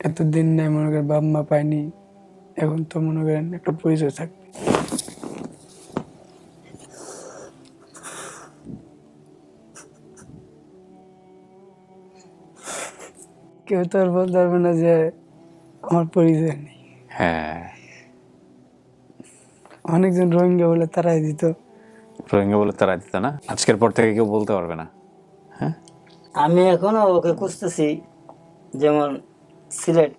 এতদিন নাই মনে করেন বাপ মা পাইনি, এখন তো মনে করেন একটা পরিচয় থাকবে। কেউ তো আর বলতে পারবে না যে আমার পরিচয় নেই। হ্যাঁ, অনেকজন রোহিঙ্গা বলে তারাই দিত। রোহিঙ্গা বলে তারা দিত না, আজকের পর থেকে কেউ বলতে পারবে না। হ্যাঁ, আমি এখনো ওকে খুঁজতেছি, যেমন সিলেট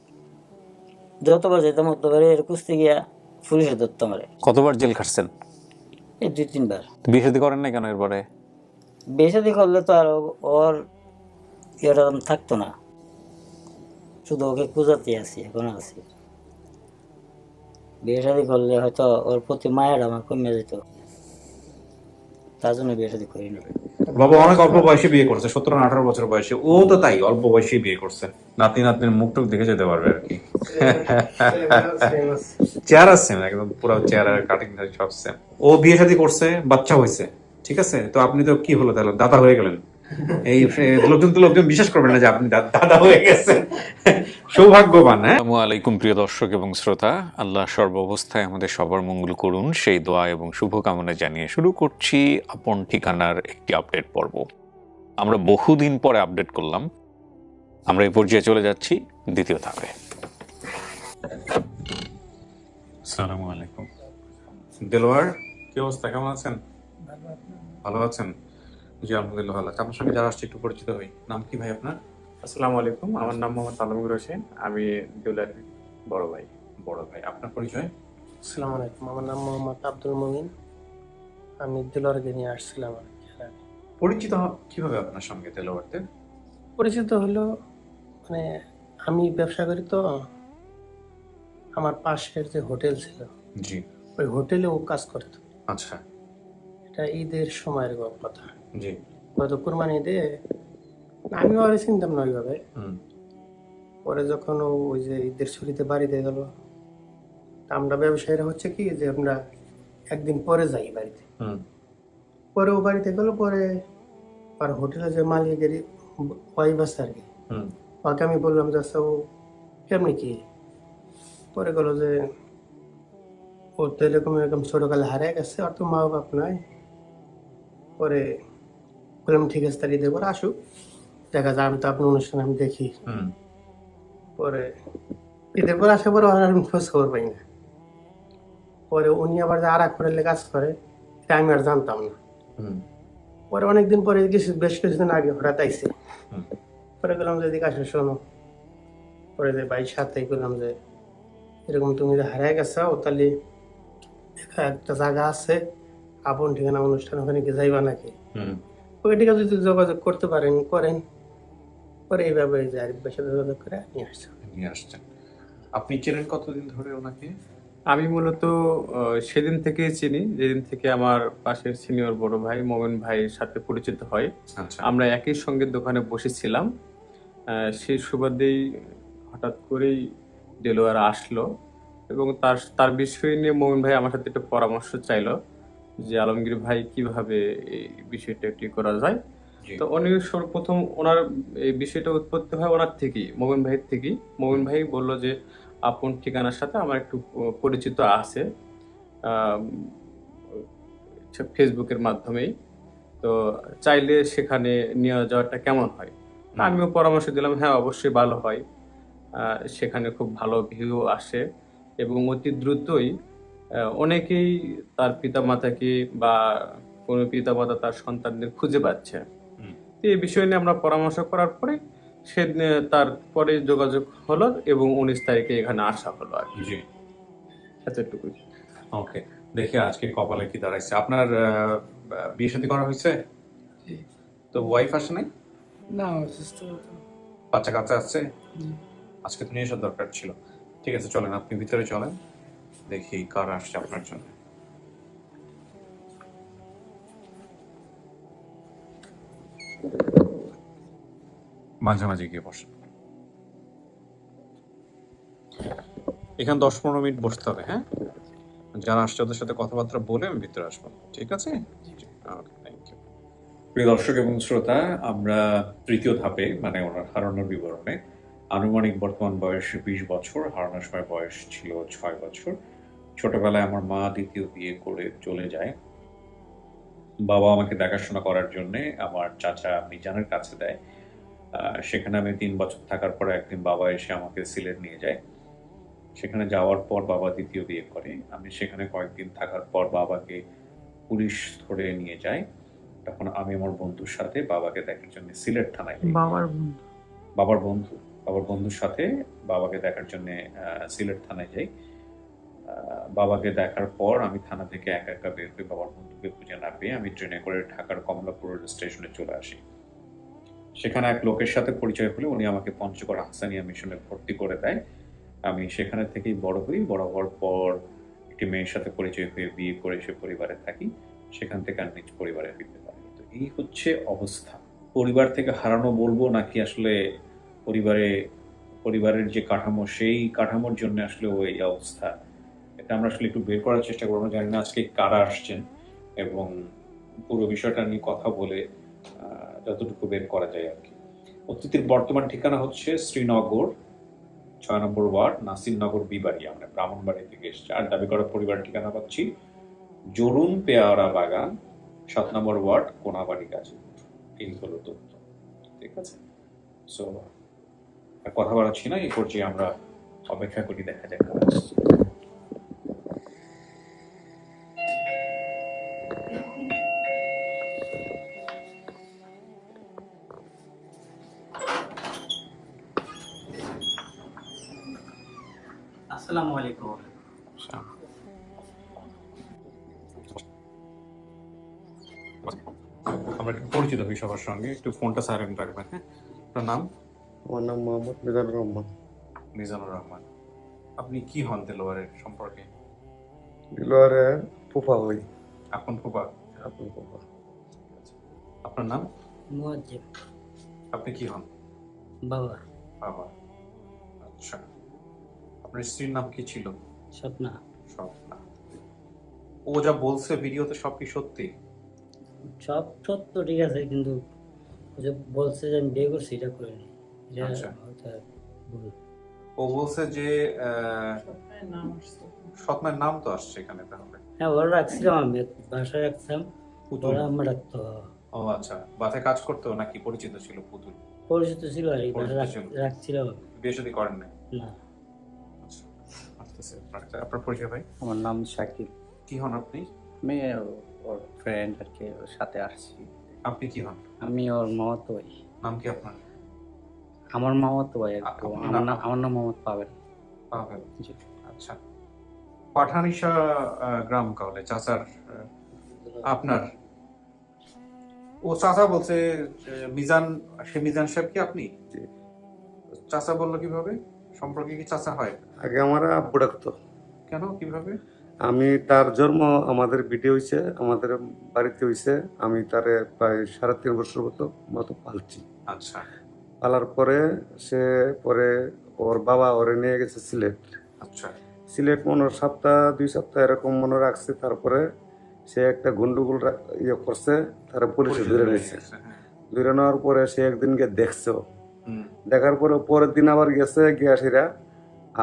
যতবার যেতাম ততবারই এর খুঁজতে গিয়া পুলিশে ধরতো আমারে। কতবার জেল খাটছেন? এই 2-3 বার। বিয়ে শাদী করেন না কেন এরপরে? বিয়ে শাদী করলে তো আর ওর ইয়েটা থাকতো না, শুধু ওকে খুঁজাতে আছি, এখনো আছি। বিয়ে শাদী করলে হয়তো ওর প্রতি মায়ের আমার কমে যেত, তার জন্য বিয়ে শাদী করি না। বাবা অনেক অল্প বয়সে বিয়ে করছে, 17-18 বছর বয়সে। ও তো তাই অল্প বয়সে বিয়ে করছে, নাতি নাতনির মুখ টুক দেখে যেতে পারবে আর কি। চেহারা সেম, একদম পুরো চেহারা কাটিং সব সেম। ও বিয়ে শাদী করছে, বাচ্চা হয়েছে, ঠিক আছে। তো আপনি তো কি হলো তাহলে, দাদা হয়ে গেলেন। এই লোকজন বিশ্বাস করবেন না যে আপনি দাদা হয়ে গেছেন। সৌভাগ্যবান। হ্যাঁ, আসসালামু আলাইকুম প্রিয় দর্শক এবং শ্রোতা, আল্লাহ সর্বাবস্থায় আমাদের সবার মঙ্গল করুন সেই দোয়া এবং শুভকামনা জানিয়ে শুরু করছি আপন ঠিকানার একটি আপডেট পর্ব। আমরা বহুদিন পরে আপডেট করলাম, আমরা এই পর্যায়ে চলে যাচ্ছি দ্বিতীয় ধাপে। আসসালামু আলাইকুম। দেলোয়ার, কি অবস্থা, কেমন আছেন? ভালো আছেন? জি আলহামদুলিল্লাহ ভালো আছে। আপনার সঙ্গে যারা আসছে একটু পরিচিত হই। নাম কি ভাই আপনার? আসসালামু আলাইকুম, আমার নাম মোহাম্মদ আলমগীর হোসেন, আমি দেউলার বড় ভাই। বড় ভাই, আপনার পরিচয়? আসসালামু আলাইকুম, আমার নাম মোহাম্মদ আব্দুল মুমিন, আমি দিলওয়ারকে নিয়ে আসছিলাম আর কি। পরিচিত কিভাবে আপনার সঙ্গে দেলোয়ারদের? পরিচিত হলো মানে আমি ব্যবসা করি, তো আমার পাশের যে হোটেল ছিল জি, ওই হোটেলে ও কাজ করতো। আচ্ছা, এটা ঈদের সময়ের কথা, জি, গত কুরবানি ঈদে। আমিও আর চিনতাম না ওইভাবে। হুম, পরে যখন ও ওই যে ঈদের ছুটিতে বাড়িতে গেল, আমরা ব্যবসায়ীরা হচ্ছে কি যে আমরা একদিন পরে যাই বাড়িতে। হুম, পরে ও বাড়িতে গেল, পরে আর হোটেলে যে মালিকের ওয়াইফ আছে আর কি, হুম, ওকে আমি বললাম যে আচ্ছা ও কেমনি কি। পরে গেলো যে ও তো এরকম এরকম ছোটকালে হারিয়ে গেছে, আর তো মা বাপ নাই। পরে বললাম ঠিক আছে, তার ঈদের পর আসুক, দেখা যায়, আমি তো আপনার অনুষ্ঠান আমি দেখি। হুম, পরে ঈদের পর আসার পরে আর আমি খোঁজ খবর পাই না। পরে উনি আবার যে আর এক হোটেলে কাজ করে, এটা আমি আর জানতাম না। হুম, পরে অনেকদিন পরে বেশ কিছুদিন আগে হঠাৎ আইসে। হুম, পরে গেলাম যে এদিকে আসে, শোনো। পরে যে ভাই সাথে করলাম যে এরকম তুমি যে হারিয়ে গেছো, তাহলে একটা জায়গা আছে আপন ঠিকানা অনুষ্ঠান, ওখানে কি যাইবা নাকি? হুম, ওই ঠিক আছে, যদি যোগাযোগ করতে পারেন করেন। পরে এইভাবে যে আরিফের সাথে যোগাযোগ করে নিয়ে আসছে। নিয়ে আসছেন। আপনি চেনেন কতদিন ধরে ওনাকে? আমি মূলত সেদিন থেকে চিনি যেদিন থেকে আমার পাশের সিনিয়র বড় ভাই মোমেন ভাইয়ের সাথে পরিচিত হয়। আচ্ছা, আমরা একই সঙ্গে দোকানে বসেছিলাম, সেই সুবাদেই হঠাৎ করেই ডেলোয়ার আসলো এবং তার তার বিষয় নিয়ে মোমেন ভাই আমার সাথে একটা পরামর্শ চাইলো যে আলমগীর ভাই কিভাবে এই বিষয়টা একটি করা যায়। জি, তো উনি সর্বপ্রথম ওনার এই বিষয়টা উৎপত্তি হয় ওনার থেকেই, মোমিন ভাইয়ের থেকেই। মোমিন ভাই বলল যে আপন ঠিকানার সাথে আমার একটু পরিচিত আছে আম, ফেসবুকের মাধ্যমেই, তো চাইলে সেখানে নিয়ে যাওয়াটা কেমন হয়। তা আমিও পরামর্শ দিলাম, হ্যাঁ অবশ্যই ভালো হয়। সেখানে খুব ভালো ভিউ আসে এবং অতি দ্রুতই অনেকেই তার পিতামাতাকে বা কোনো পিতামাতা তার সন্তানদের খুঁজে পাচ্ছে। হুম, তো এই বিষয় নিয়ে আমরা পরামর্শ করার পরে তারপরে যোগাযোগ হলো এবং 19 তারিখে এখানে আসা হলো আর কি। জি, এতটুকুই। ওকে। দেখি আজকে কপালে কি দাঁড়াইছে। আপনার বিয়ে শাদী করা হয়েছে? তো ওয়াইফ আসে নাই? না, অসুস্থ হতো। বাচ্চা কাচ্চা আছে? জি। আজকে তো নিয়ে আসার দরকার ছিল। ঠিক আছে, চলেন আপনি ভিতরে চলেন, দেখি কার আসছে আপনার জন্য। মাঝামাঝি গিয়ে বসেন। এখানে 10-15 মিনিট বসতে হবে। হ্যাঁ, যারা আসছে ওদের সাথে কথাবার্তা বলে আমি ভিতরে আসবো, ঠিক আছে? Thank you. প্রিয় দর্শক এবং শ্রোতা, আমরা তৃতীয় ধাপে মানে ওনার হারানোর বিবরণে আনুমানিক বর্তমান বয়স 20 বছর, হারানোর সময় বয়স ছিল 6 বছর। ছোটবেলায় আমার মা দ্বিতীয় বিয়ে করে চলে যায়। বাবা আমাকে দেখাশোনা করার জন্যে আমার চাচা মিজানের কাছে দেয়। সেখানে আমি 3 বছর থাকার পরে একদিন বাবা এসে আমাকে সিলেট নিয়ে যায়। সেখানে যাওয়ার পর বাবা দ্বিতীয় বিয়ে করে। আমি সেখানে কয়েকদিন থাকার পর বাবাকে পুলিশ ধরে নিয়ে যায়। তখন আমি আমার বন্ধুর সাথে বাবাকে দেখার জন্য সিলেট থানায় যাই। বাবার বন্ধুর সাথে বাবাকে দেখার জন্য সিলেট থানায় যাই। বাবাকে দেখার পর আমি থানা থেকে একা একা বের হয়ে বাবার বন্ধুকে খুঁজে না পেয়ে আমি ট্রেনে করে ঢাকার কমলাপুর স্টেশনে চলে আসি। সেখানে এক লোকের সাথে পরিচয় হলে উনি আমাকে পঞ্চগড় হাসানিয়া মিশনে ভর্তি করে দেয়। আমি সেখানে থেকেই বড় হই। বড় হওয়ার পর একটি মেয়ের সাথে পরিচয় হয়ে বিয়ে করে সে পরিবারে থাকি। সেখান থেকে আর নিজ পরিবারে ফিরতে পারি। তো এই হচ্ছে অবস্থা। পরিবার থেকে হারানো বলবো নাকি আসলে পরিবারের যে কাঠামো সেই কাঠামোর জন্য আসলে ওই অবস্থা, এটা আমরা আসলে একটু বের করার চেষ্টা করবো। জানি না আজকে কারা আসছেন এবং পুরো বিষয়টা নিয়ে কথা বলে যতটুকু বের করা যায় আর কি। অতিথির বর্তমান ঠিকানা হচ্ছে শ্রীনগর 6 নম্বর ওয়ার্ড, নাসিরনগর বিবাড়িয়া, মানে ব্রাহ্মণবাড়ি থেকে এসছে। আর দাবি করা পরিবার ঠিকানা পাচ্ছি জরুন পেয়ারা বাগান 7 নম্বর ওয়ার্ড, কোনাবাড়ি গাজীপুর। এই হলো তথ্য। ঠিক আছে, সো কথা বাড়াচ্ছি না, এই পর্যায়ে আমরা অপেক্ষা করি, দেখা যাক। আসসালামু আলাইকুম। আমরা একটু পরিচিত হই সবার সঙ্গে, একটু ফোনটা সাইলেন্ট রাখবেন। হ্যাঁ, আপনার নাম? আমার নাম মোহাম্মদ মিজানুর রহমান। মিজানুর রহমান। আপনি কি হন দেলোয়ারের সম্পর্কে? দিলোয়ারে ফুফা হই। এখন ফুফা? আপনি ফুফা। আপনার নাম? মুয়াজ্জিব। আপনি কি হন? বাবা। বাবা। আচ্ছা, আপনার স্ত্রীর নাম কি ছিল? স্বপ্না। স্বপ্না। ও যা বলছে ভিডিওতে সব কি সত্যি? সব সত্য ঠিক আছে, কিন্তু ও যে বলছে যে আমি বিয়ে করছি এটা করিনি, এটা আচ্ছা। হয়তো ভুল। ও বলছে যে স্বপ্নের নাম তো আসছে এখানে, তাহলে হ্যাঁ ওরা রাখছিলাম, আমি বাসায় রাখতাম, পুতুল? ওরা আমরা রাখতো। ও আচ্ছা, বাসায় কাজ করতো নাকি পরিচিত ছিল পুতুল? পরিচিত ছিল আর কি, পরিচিত বাসায় ছিল। রাখছিলাম। বিয়ে শাদী করেন নাই? না। আচ্ছা, আসতেছে। আপনার পরিচয় ভাই? আমার নাম শাকিব। কি হন আপনি? আমি ওর ফ্রেন্ড আর কি, ওর সাথে আসছি। আপনি কি হন? আমি ওর মামাতো ভাই। নাম কি আপনার? আমার মামাতো ভাই আর কি। আপনার নাম? আমার নাম মোহাম্মদ পাবেল। পাবেল। জি। আচ্ছা, পাঠানিশা গ্রাম কাউলে চাচার আপনার? ও চাচা বলছে মিজান, সে মিজান সাহেব কি আপনি? জি। চাচা বললো কিভাবে? সম্পর্কে কি চাচা হয়? আগে আমার আব্বু ডাকতো। কেন, কিভাবে? আমি তার জন্ম আমাদের ভিডিও হয়েছে, আমাদের বাড়িতে হয়েছে। আমি তারে প্রায় 3.5 বছর মতো পালছি। আচ্ছা। পালার পরে সে পরে ওর বাবা ওরে নিয়ে গেছে সিলেট। আচ্ছা। সিলেট মনে হয় 2 সপ্তাহ এরকম মনে রাখছে। তারপরে সে একটা গন্ডগোল ইয়ে করছে, তারা পুলিশে ধরে নিয়েছে। ধরে নেওয়ার পরে সে একদিনকে দেখছে, দেখার পরে পরের দিন আবার গেছে গিয়াসিরা,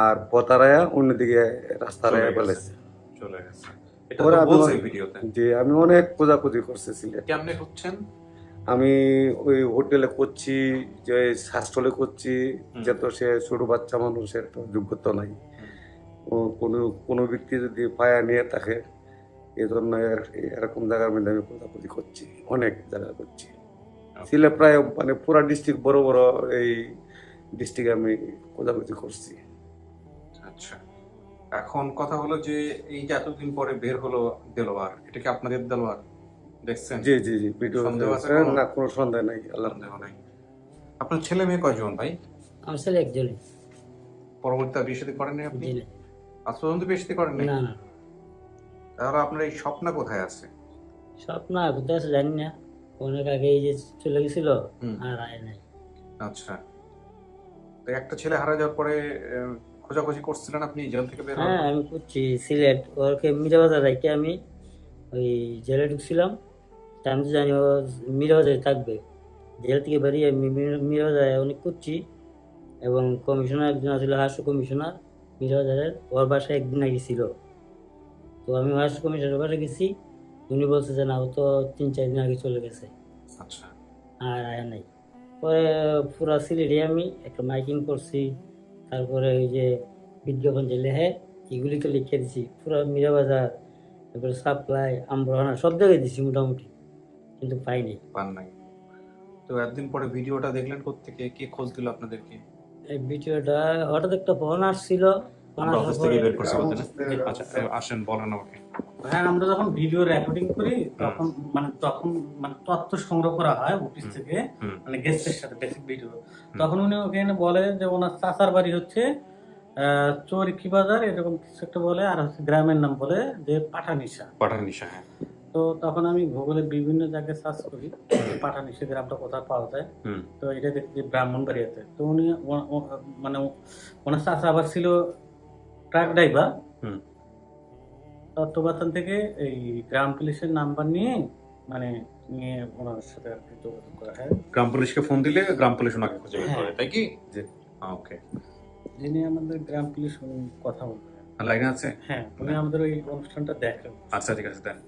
আর পতারায়া অন্যদিকে রাস্তা রায়া ফেলেছে। চলে গেছে। পরে এটা আমি বলছে ভিডিওতে। যে আমি অনেক খোঁজাখুঁজি করছি সিলেট। কেমনে হচ্ছেন? আমি ওই হোটেলে করছি, যে হাস্টলে করছি, যে তো সে ছোট বাচ্চা মানুষের তো যোগ্যতা নাই। ও কোনো ব্যক্তি যদি পায়া নিয়ে থাকে, এই জন্য এরকম জায়গার মধ্যে আমি খোঁজাখুঁজি করছি, অনেক জায়গা করছি। সিলেট প্রায় মানে পুরা ডিস্ট্রিক্ট, বড় বড় এই ডিস্ট্রিক্টে আমি খোঁজাখুঁজি করছি। আচ্ছা, এখন কথা হলো যে এই যে এতদিন পরে বের হলো দেলোয়ার, এটা কি আপনাদের দেলোয়ার? দেখছেন? জি জি জি, ভিডিও সন্দেহ আছে কোনো? না, কোনো সন্দেহ নাই। আল্লাহ সন্দেহ নাই। আপনার ছেলে মেয়ে কয়জন ভাই? আমার ছেলে একজনই। পরবর্তীতে বিয়ে শাদী করেন নাই আপনি? জি না। আজ পর্যন্ত বিয়ে শাদী করেন নাই? না না। তাহলে আপনার এই স্বপ্ন কোথায় আছে? স্বপ্না কোথায় আছে জানি না, অনেক আগে এই যে চলে গেছিল, আর আয় নাই। আচ্ছা, তো একটা ছেলে হারা যাওয়ার পরে খোঁজাখুঁজি করছিলেন আপনি জেল থেকে বের হওয়ার হ্যাঁ পর? আমি করছি সিলেট, ওকে মিরাবাজার রাখি আমি ওই জেলে ঢুকছিলাম। তা আমি তো জানি ও মিরাবাজারে থাকবে, জেল থেকে বেরিয়ে আমি মিরাবাজারে অনেক করছি। এবং কমিশনার একজন ছিল, হাস্য কমিশনার মিরাবাজারের, ওর বাসায় একদিন আগে ছিল। তো আমি হাস্য কমিশনারের বাসায় গেছি, উনি বলছে যে না, ও তো 3-4 দিন আগে চলে গেছে, আচ্ছা আর আয়া নাই। পরে পুরা সিলেটে আমি একটা মাইকিং করছি, তারপরে ওই যে বিজ্ঞাপন যে লেহে এগুলিকে লিখে দিছি, পুরো মিরাবাজার, তারপরে সাপ্লাই, আমরহানা সব জায়গায় দিছি মোটামুটি, কিন্তু পাইনি। পান নাই। তো একদিন পরে ভিডিওটা দেখলেন কোত্থেকে, কে খোঁজ দিল আপনাদেরকে? এই ভিডিওটা হঠাৎ একটা ফোন আসছিল, ফোন আমরা আসার অফিস থেকে পরে বের করছি বলতে না? আচ্ছা আসেন, বলেন আমাকে। হ্যাঁ, আমরা যখন ভিডিও রেকর্ডিং করি তখন তথ্য সংগ্রহ করা হয় অফিস থেকে, হুম। মানে গেস্টের সাথে বেসিক ভিডিও। তখন উনি ওখানে বলে যে ওনার চাচার বাড়ি হচ্ছে চৌরিখি বাজার, এরকম কিছু একটা বলে, আর হচ্ছে গ্রামের নাম বলে যে পাঠানিশা। পাঠানিশা, হ্যাঁ। তো তখন আমি গুগলে বিভিন্ন জায়গায় সার্চ করি পাঠানিশা গ্রামটা কোথায় পাওয়া যায়। হুম। তো এটা দেখছি ব্রাহ্মণবাড়িয়াতে। তো উনি মানে ওনার চাচা আবার ছিল ট্রাক ড্রাইভার। হুম। তত্ত্ববাথান থেকে এই গ্রাম পুলিশের নাম্বার নিয়ে নিয়ে ওনার সাথে আর কি যোগাযোগ করা হয়। গ্রাম পুলিশকে ফোন দিলে গ্রাম পুলিশ ওনাকে খুঁজে বের করে, তাই কি? জি, ওকে। যিনি আমাদের গ্রাম পুলিশ উনি কথা বলবেন। লাইনে আছে? হ্যাঁ, উনি আমাদের ওই অনুষ্ঠানটা দেখেন। আচ্ছা ঠিক আছে, দেন।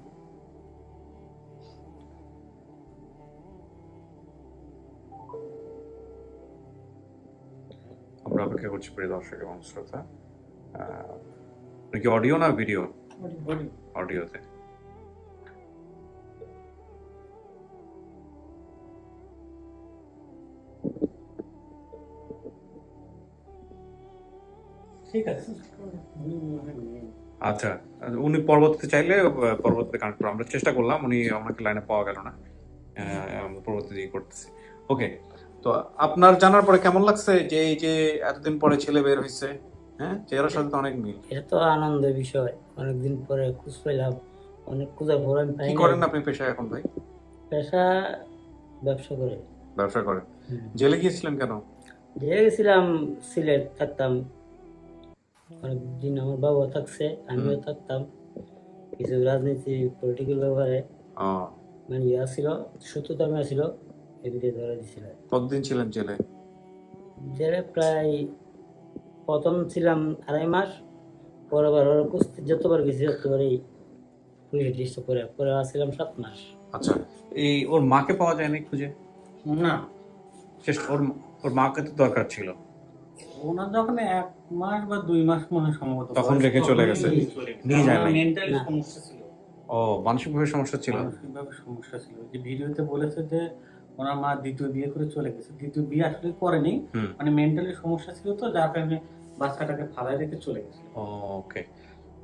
আমরা অপেক্ষা করছি প্রিয় দর্শক এবং শ্রোতা। কি অডিও না ভিডিও? অডিওতে। ঠিক আছে। আচ্ছা, উনি পরবর্তীতে চাইলে পরবর্তীতে কানেক্ট করবো, আমরা চেষ্টা করলাম, উনি আমাকে লাইনে পাওয়া গেল না, আমরা পরবর্তীতে করতেছি। ওকে, তো আপনার জানার পরে কেমন লাগছে যে এই যে এতদিন পরে ছেলে বের হয়েছে? হ্যাঁ, চেহারার সাথে তো অনেক মিল। এটা তো আনন্দের বিষয়, অনেকদিন পরে খোঁজ পাইলাম, অনেক খোঁজার পর আমি কি পাইনি। করেন আপনি পেশায় এখন ভাই? পেশা ব্যবসা করে। ব্যবসা করেন। জেলে গিয়েছিলেন কেন? জেলে গেছিলাম, সিলেট থাকতাম অনেকদিন, আমার বাবা থাকছে, আমিও থাকতাম, কিছু রাজনীতি পলিটিক্যাল ব্যাপারে মানে ইয়া ছিল, সত্যতা ছিল, এদিকে ধরে দিছিল। কতদিন ছিলেন জেলে? জেলে প্রায় প্রথম ছিলাম 2.5 মাস, পরে আবার ওরা কুস্তি যতবার গেছি ততবারই পুলিশ ডিস্টার্ব করে, পরে আসছিলাম 7 মাস। আচ্ছা, এই ওর মাকে পাওয়া যায়নি খুঁজে? না, ওর মাকে তো দরকার ছিল। ওনার যখন 1 মাস বা 2 মাস মনে হয় সম্ভবত তখন রেখে চলে গেছে, নিয়ে যায় নাই। মেন্টালি সমস্যা ছিল। ও, মানসিকভাবে সমস্যা ছিল। মানসিকভাবে সমস্যা ছিল। যে ভিডিওতে বলেছে যে ওনার মা দ্বিতীয় বিয়ে করে চলে গেছে, দ্বিতীয় বিয়ে আসলে করেনি, মানে মেন্টালি সমস্যা ছিল, তো যার কারণে বাচ্চাটাকে ফালায় রেখে চলে গেছে। ওকে,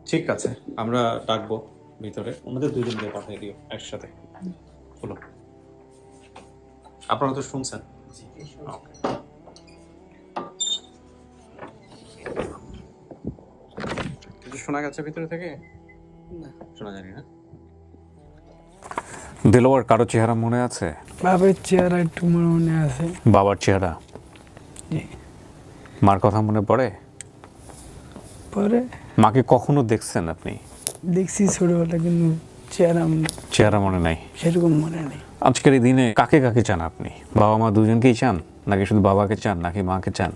ঠিক আছে, আমরা ডাকবো ভিতরে, ওনাদের 2 দিন দিয়ে পাঠিয়ে দিও একসাথে। বলো, আপনারা তো শুনছেন। ওকে, কিছু শোনা গেছে ভিতরে থেকে? না, শোনা জানি না। দেলোয়ার কারো চেহারা মনে আছে? বাবার চেহারা একটু মনে আছে। বাবার চেহারা? জি। মার কথা মনে পড়ে? পরে মাকে কখনো দেখছেন আপনি? দেখছি ছোটবেলা, কিন্তু চেহারা মনে নাই, সেরকম মনে নেই। আজকের এই দিনে কাকে কাকে চান আপনি? বাবা মা দুজনকেই চান, নাকি শুধু বাবাকে চান, নাকি মাকে চান?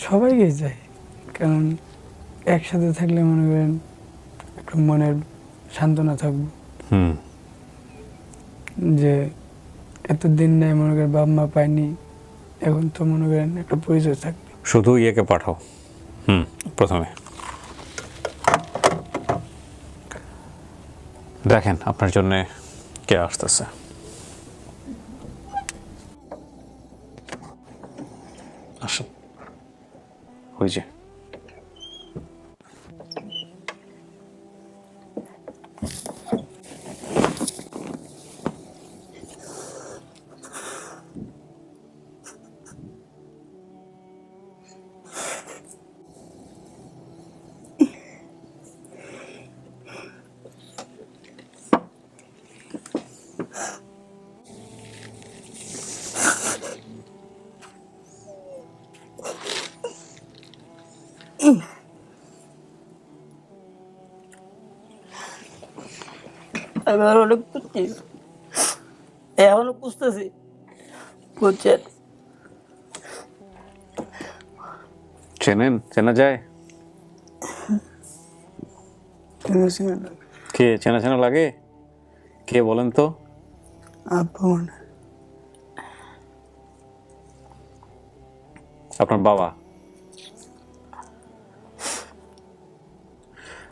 সবাইকে চাই, কারণ একসাথে থাকলে মনে করেন একটা মনের সান্ত্বনা থাকবে, যে এতদিন নেই মনে করেন বাবা মা পাইনি, এখন তো মনে করেন একটা পরিচয় থাকবে। শুধু ইয়েকে পাঠাও। প্রথমে দেখেন আপনার জন্য কে আসতেছে। আসুন, ওই যে। আমি আর অনেক খুঁজছি, এখনো খুঁজতেছি, বুঝছেন। চেনা যায়? চেনা কে চেনা লাগে? কে বলেন তো? আব্বু মনে হয়। আপনার বাবা?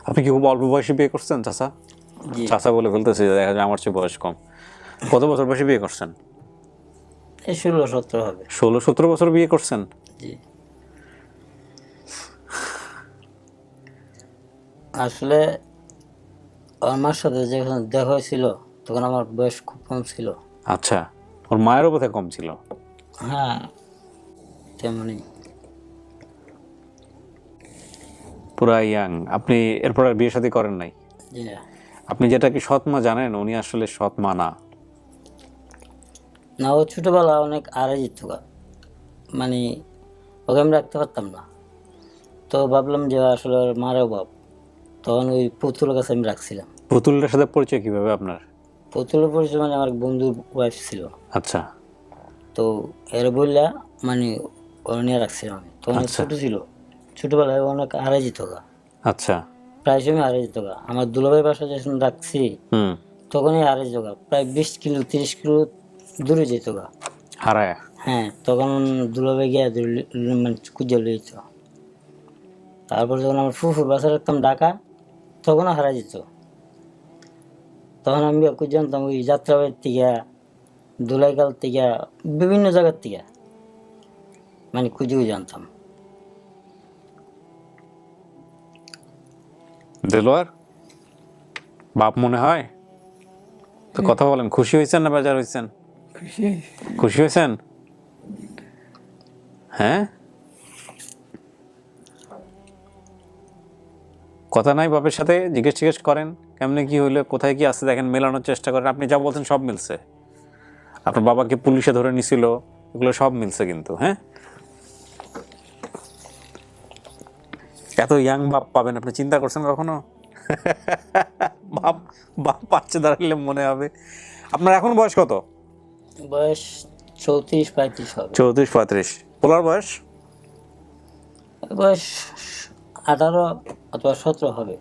আপনি কি খুব অল্প বয়সে বিয়ে করছেন চাচা? জি চাচা বলে ফেলতেছি, দেখা যায় আমার চেয়ে বয়স কম। কত বছর বয়সে বিয়ে করছেন? এই 16-17 হবে। 16-17 বছর বিয়ে করছেন? জি আসলে আমার সাথে যখন দেখা হয়েছিল তখন আমার বয়স খুব কম ছিল। আচ্ছা, ওর মায়েরও বোধহয় কম ছিল। হ্যাঁ তেমনি। পুরা ইয়াং। আপনি এরপর আর বিয়ে শাদী করেন নাই? জি না আপনি যেটা কি সৎ মা জানেন, উনি আসলে সৎ মা না। না, ও ছোটবেলা অনেক আড়াই যেত গা। মানে ওকে আমি রাখতে পারতাম না, তো ভাবলাম যে আসলে ওর মার অভাব, তখন ওই পুতুলের কাছে আমি রাখছিলাম। পুতুলটার সাথে পরিচয় কিভাবে আপনার? পুতুলের পরিচয় মানে আমার বন্ধুর ওয়াইফ ছিল, আচ্ছা তো এর বললা মানে ওর নিয়ে রাখছিলাম আমি। তো অনেক আচ্ছা। ছোট ছিল, ছোটবেলায় ও অনেক আড়াই যেত গা, আচ্ছা। প্রায় সময় হারিয়ে যেত গা। আমার দুলাভাই বাসা যখন রাখছি হুম। তখনই হারিয়ে যেত গা, প্রায় 20 কিলো 30 কিলো দূরে যেত গা। হারায়? হ্যাঁ, তখন দুলাভাই গিয়ে মানে খুঁজে লইত। তারপর যখন আমার ফুফুর বাসা রাখতাম ঢাকা, তখনও হারা যেত। তখন আমি খুঁজে জানতাম ওই যাত্রাবাড়ির থেকে, দুলাইকাল থেকে, বিভিন্ন জায়গার থেকে মানে খুঁজেও জানতাম। দেলোয়ার বাপ মনে হয় তো? কথা বলেন, খুশি হয়েছেন না বেজার হয়েছেন? খুশি। খুশি হয়েছেন? হ্যাঁ, কথা নাই বাপের সাথে? জিজ্ঞেস করেন কেমনে কি হইলো, কোথায় কি আছে দেখেন, মেলানোর চেষ্টা করেন। আপনি যা বলছেন সব মিলছে। আপনার বাবাকে পুলিশে ধরে নিছিল, এগুলো সব মিলছে কিন্তু। হ্যাঁ, এত ইয়াং বাপ পাবেন আপনি চিন্তা করছেন কখনো? বাপ বাপ পাচ্ছে দাঁড়ালে মনে হবে। আপনার এখন বয়স কত? বয়স 34-35 হবে। 34-35। পোলার বয়স? বয়স 18 অথবা 17 হবে।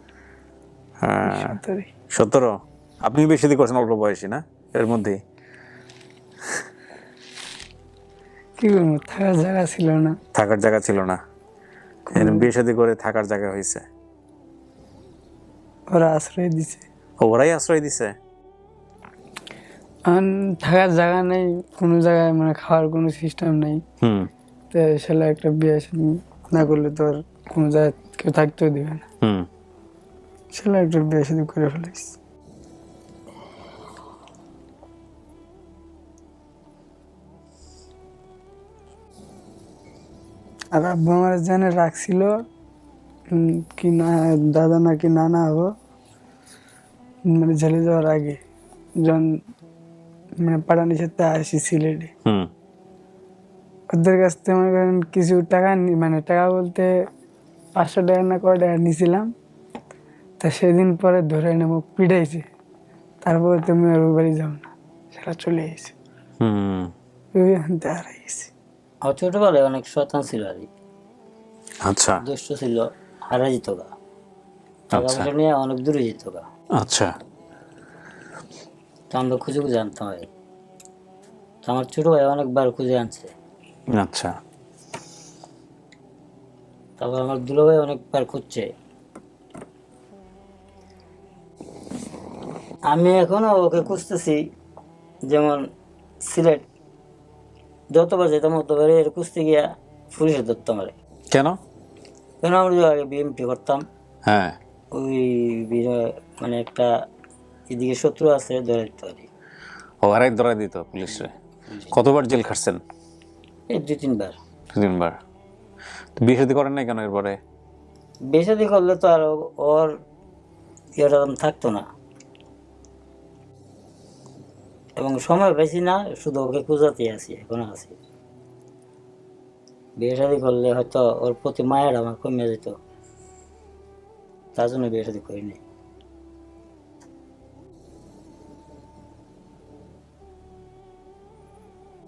হ্যাঁ, 17 17। আপনি বেশি দিয়ে করছেন অল্প বয়সী না এর মধ্যেই? কি করবো, থাকার জায়গা ছিল না। থাকার জায়গা ছিল না, বিয়ে শাদী করে থাকার জায়গা হয়েছে। ওরা আশ্রয় দিছে। ওরাই আশ্রয় দিছে? আর থাকার জায়গা নেই, কোনো জায়গায় মানে খাওয়ার কোনো সিস্টেম নেই। হুম। তো সেটা একটা বিয়ে শাদী না করলে তো আর কোনো জায়গায় কেউ থাকতেও দিবে না। হুম। সেটা একটা বিয়ে শাদী করে ফেলেছি। আর আব্বু আমার জানে রাখছিল কি না, দাদা নাকি নানা হবো, মানে জেলে যাওয়ার আগে যখন মানে পাঠানির সাথে আসি সিলেটে, হুম। ওদের কাছ থেকে মনে করেন কিছু টাকা মানে টাকা বলতে 500 টাকা না কয় টাকা নিয়েছিলাম। তা সেদিন পরে ধরে এনে মুখ পিটাইছে, তারপরে তুমি আর ওই বাড়ি যাও না, সেটা চলে গেছে। হুম। ওই আনতে হারাই গেছি। আমার ছোটবেলায় অনেক শয়তান ছিল আর কি, আচ্ছা দুষ্ট ছিল, হারা যেত গা, টাকা আচ্ছা পয়সা নিয়ে অনেক দূরে যেত গা। আচ্ছা। তো আমরা খুঁজে খুঁজে আনতাম ভাই। তো আমার ছোট ভাই অনেকবার খুঁজে আনছে, আচ্ছা। তারপর আমার দুলো ভাই অনেকবার খুঁজছে। আমি এখনো ওকে খুঁজতেছি, যেমন সিলেট যতবার যেতাম ততবার এর খুঁজতে গিয়া পুলিশে ধরতাম আরে। কেন? কেন আমরা যে আগে বিএমপি করতাম, হ্যাঁ। ওই মানে একটা এদিকে শত্রু আছে, ধরে দিতে পারি। ও আরেক ধরা দিত পুলিশে? কতবার জেল খাটছেন? এই 2-3 বার। 2-3 বার। তো বিয়ে শাদী করেন নাই কেন এরপরে? বেশি করলে তো আর ওর ইয়েটা থাকতো না, এবং সময় বেশি না, শুধু ওকে খোঁজাতেই আছি, এখনো আছি। বিয়ে শাদী করলে হয়তো ওর প্রতি মায়ের আমার কমে যেত, তার জন্য বিয়ে শাদী করিনি।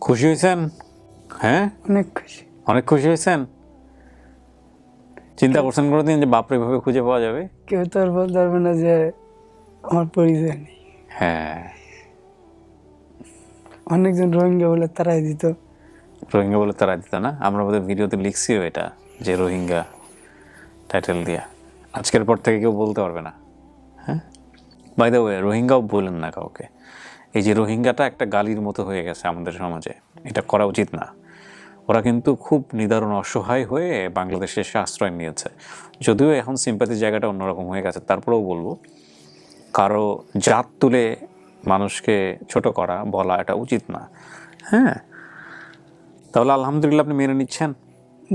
খুশি হয়েছেন? হ্যাঁ, অনেক খুশি। অনেক খুশি হয়েছেন। চিন্তা করছেন কোনোদিন যে বাপরে এভাবে খুঁজে পাওয়া যাবে? কেউ তো আর বলতে পারবে না যে আমার পরিচয় নেই। হ্যাঁ, অনেকজন রোহিঙ্গা বলে তারাই দিত। রোহিঙ্গা বলে তারা দিত না? আমরা বোধহয় ভিডিওতে লিখছিও এটা, যে রোহিঙ্গা টাইটেল দিয়া। আজকের পর থেকে কেউ বলতে পারবে না। হ্যাঁ, বাই দ্য ওয়ে, রোহিঙ্গাও বলেন না কাউকে। এই যে রোহিঙ্গাটা একটা গালির মতো হয়ে গেছে আমাদের সমাজে, এটা করা উচিত না। ওরা কিন্তু খুব নিদারুণ অসহায় হয়ে বাংলাদেশে এসে আশ্রয় নিয়েছে। যদিও এখন সিম্পাথির জায়গাটা অন্যরকম হয়ে গেছে, তারপরেও বলবো কারো জাত তুলে মানুষকে ছোট করা বলা এটা উচিত না। হ্যাঁ, তাহলে আলহামদুলিল্লাহ আপনি মেনে নিচ্ছেন,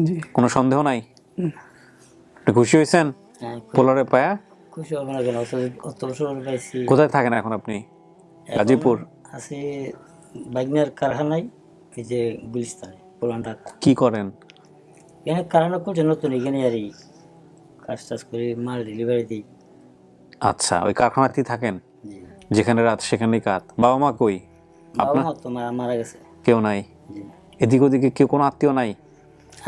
জি, কোনো সন্দেহ নাই? আপনি খুশি হয়েছেন হ্যাঁ, পোলারে পায়া? খুশি হবো না কেন? অত বছর পাইছি। কোথায় থাকেন এখন আপনি? গাজীপুর? আছে বাইকনার কারখানায়, এই যে গুলিস্তানে, পুরান ঢাকা। কি করেন? এখানে কারখানা করছে নতুন, এখানে আর এই কাজ টাজ করে মাল ডেলিভারি দিই। আচ্ছা, ওই কারখানাতেই থাকেন? জি। যেখানে রাত সেখানেই কাত। বাবা মা কই? বাবা আপনার মা তো মারা গেছে। কেউ নাই? জি। এদিক ওদিকে কেউ কোনো আত্মীয় নাই?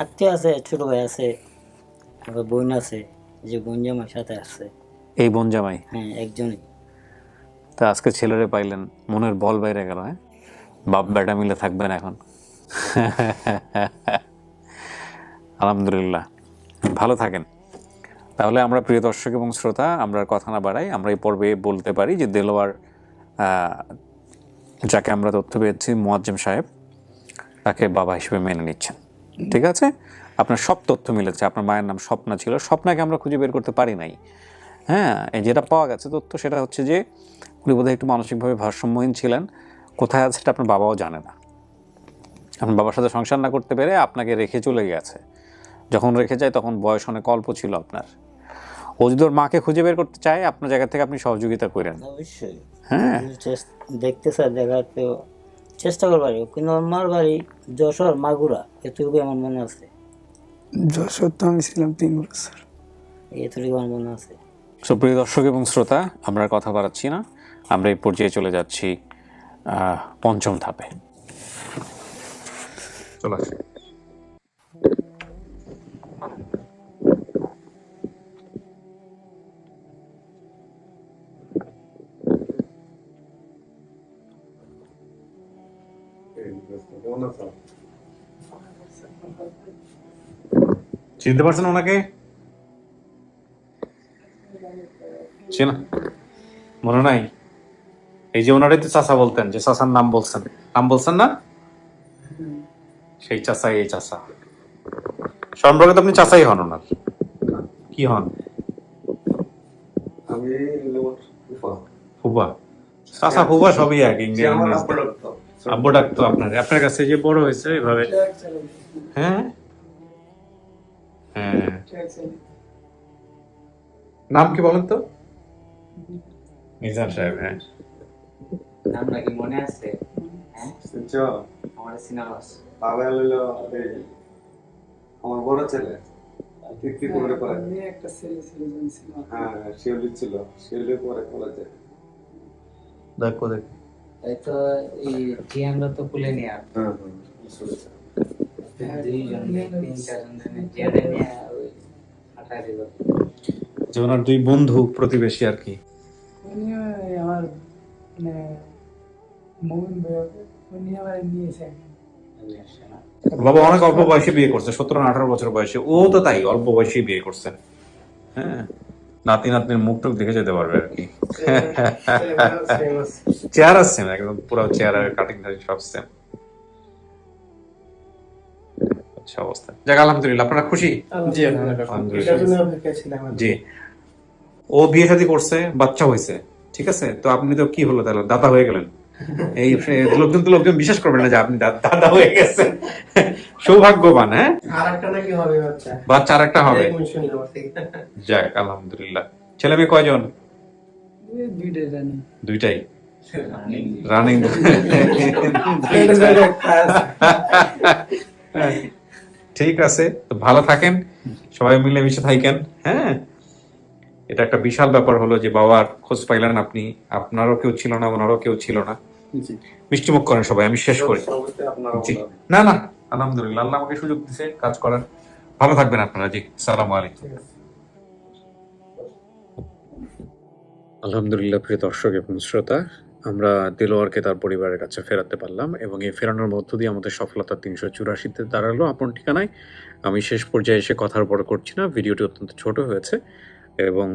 আত্মীয় আছে, ছোট ভাই আছে, আবার বোন আছে, যে বোন জামার সাথে আসছে। এই বোন জামাই? হ্যাঁ, একজনই। তা আজকে ছেলেরে পাইলেন, মনের বল বাইরে গেল। হ্যাঁ, বাপ বেটা মিলে থাকবেন এখন। আলহামদুলিল্লাহ, ভালো থাকেন। তাহলে আমরা প্রিয় দর্শক এবং শ্রোতা, আমরা আর কথা না বাড়াই, আমরা এই পর্বে বলতে পারি যে দেলোয়ার, যাকে আমরা তথ্য পেয়েছি মুয়াজ্জেম সাহেব, তাকে বাবা হিসেবে মেনে নিচ্ছেন। ঠিক আছে, আপনার সব তথ্য মিলেছে। আপনার মায়ের নাম স্বপ্না ছিল, স্বপ্নাকে আমরা খুঁজে বের করতে পারি নাই। হ্যাঁ, এই যেটা পাওয়া গেছে তথ্য, সেটা হচ্ছে যে উনি বোধহয় একটু মানসিকভাবে ভারসাম্যহীন ছিলেন। কোথায় আছে সেটা আপনার বাবাও জানে না। আপনার বাবার সাথে সংসার না করতে পেরে আপনাকে রেখে চলে গেছে। যখন রেখে যায় তখন বয়স অনেক অল্প ছিল আপনার। ও যদি ওর মাকে খুঁজে বের করতে চায়, আপনার জায়গা থেকে আপনি সহযোগিতা করেন। অবশ্যই। হ্যাঁ, দেখতে স্যার, দেখাতে চেষ্টা করবার, কিন্তু আমার বাড়ি যশোর মাগুরা, এতটুকু আমার মনে আছে। যশোর তো আমি ছিলাম 3 বছর। এতটুকু আমার মনে আছে। সুপ্রিয় দর্শক এবং শ্রোতা, আমরা আর কথা বাড়াচ্ছি না, আমরা এই পর্যায়ে চলে যাচ্ছি পঞ্চম ধাপে। চলে আসে। চিনতে পারছেন ওনাকে? চেনা মনে নাই? এই যে ওনারাই তো চাচা বলতেন, যে চাচার নাম বলছেন না? সেই চাচা, এই চাচা সম্পর্কে তো আপনি চাচাই হন ওনার। কি হন? আমি ফুবা, চাচা ফুবা সবই এক। আব্বু ডাকতো আপনার কাছে যে বড় হয়েছে এভাবে। হ্যাঁ হ্যাঁ, নাম কি বলেন তো? মিজান সাহেব। হ্যাঁ, নাম নাকি মনে আছে? আমার সিনেমা বাবা হইল আমার বড় ছেলে, তৃতীয় পরে একটা ছেলে ছিল, হ্যাঁ শিউলি ছিল, শিউলি পরে কলেজে। দেখো দেখ। এই তো এই জিয়ানরা তো কুলে নিয়ে আর দুইজন 3-4 জনের জিয়ানে নিয়ে ওই হাঁটা দিল। যে ওনার দুই বন্ধু প্রতিবেশী আর কি। উনি আমার মানে মোমিন ভাই, উনি আমার নিয়েছে। বাবা অনেক অল্প বয়সে বিয়ে করছে, 17-18 বছর বয়সে। ও তো তাই অল্প বয়সে বিয়ে করছে। হ্যাঁ, নাতি নাতনির মুখ টুক দেখে যেতে পারবে আর কি। চেহারা সেম, একদম পুরো চেহারা, কাটিং সব সেম। আচ্ছা অবস্থা, যাক আলহামদুলিল্লাহ। আপনারা খুশি? জি, আলহামদুলিল্লাহ। জি, ও বিয়ে শাদী করছে, বাচ্চা হয়েছে, ঠিক আছে। তো আপনি তো কি হলো তাহলে, দাদা হয়ে গেলেন। এই লোকজন বিশ্বাস করবেন না যে আপনি দাদা হয়ে গেছেন। সৌভাগ্যবান। হ্যাঁ, আরেকটা নাকি হবে বাচ্চা? বাচ্চা আরেকটা হবে। শুনলাম। যাক আলহামদুলিল্লাহ। ছেলে মেয়ে কয়জন? দুইটাই জানি। দুইটাই রানিং। ঠিক আছে, তো ভালো থাকেন, সবাই মিলে মিশে থাকেন। হ্যাঁ, এটা একটা বিশাল ব্যাপার হলো যে বাবার খোঁজ পাইলেন আপনি, আপনারও কেউ ছিল না, ওনারও কেউ ছিল না। মিষ্টিমুখ করেন সবাই, আমি শেষ করি। জি, না না, আলহামদুলিল্লাহ, আল্লাহ আমাকে সুযোগ দিছে কাজ করার। ভালো থাকবেন আপনারা। জি, আসসালামু আলাইকুম। আলহামদুলিল্লাহ, প্রিয় দর্শক এবং শ্রোতা, আমরা দিলোয়ারকে তার পরিবারের কাছে ফেরাতে পারলাম এবং এই ফেরানোর মধ্য দিয়ে আমাদের সফলতা 384-তে দাঁড়ালো আপন ঠিকানায়। আমি শেষ পর্যায়ে এসে কথার বড় করছি না, ভিডিওটি অত্যন্ত ছোট হয়েছে এবং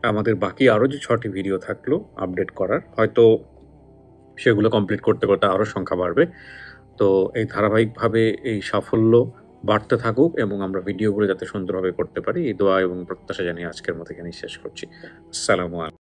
আমাদের বাকি আরও যে 6টি ভিডিও থাকলো আপডেট করার, হয়তো সেগুলো কমপ্লিট করতে করতে আরও সংখ্যা বাড়বে। তো এই ধারাবাহিকভাবে এই সাফল্য বাড়তে থাকুক এবং আমরা ভিডিওগুলো যাতে সুন্দরভাবে করতে পারি, এই দোয়া এবং প্রত্যাশা জানিয়ে আজকের মতো এখানেই শেষ করছি। আসসালামু আলাইকুম।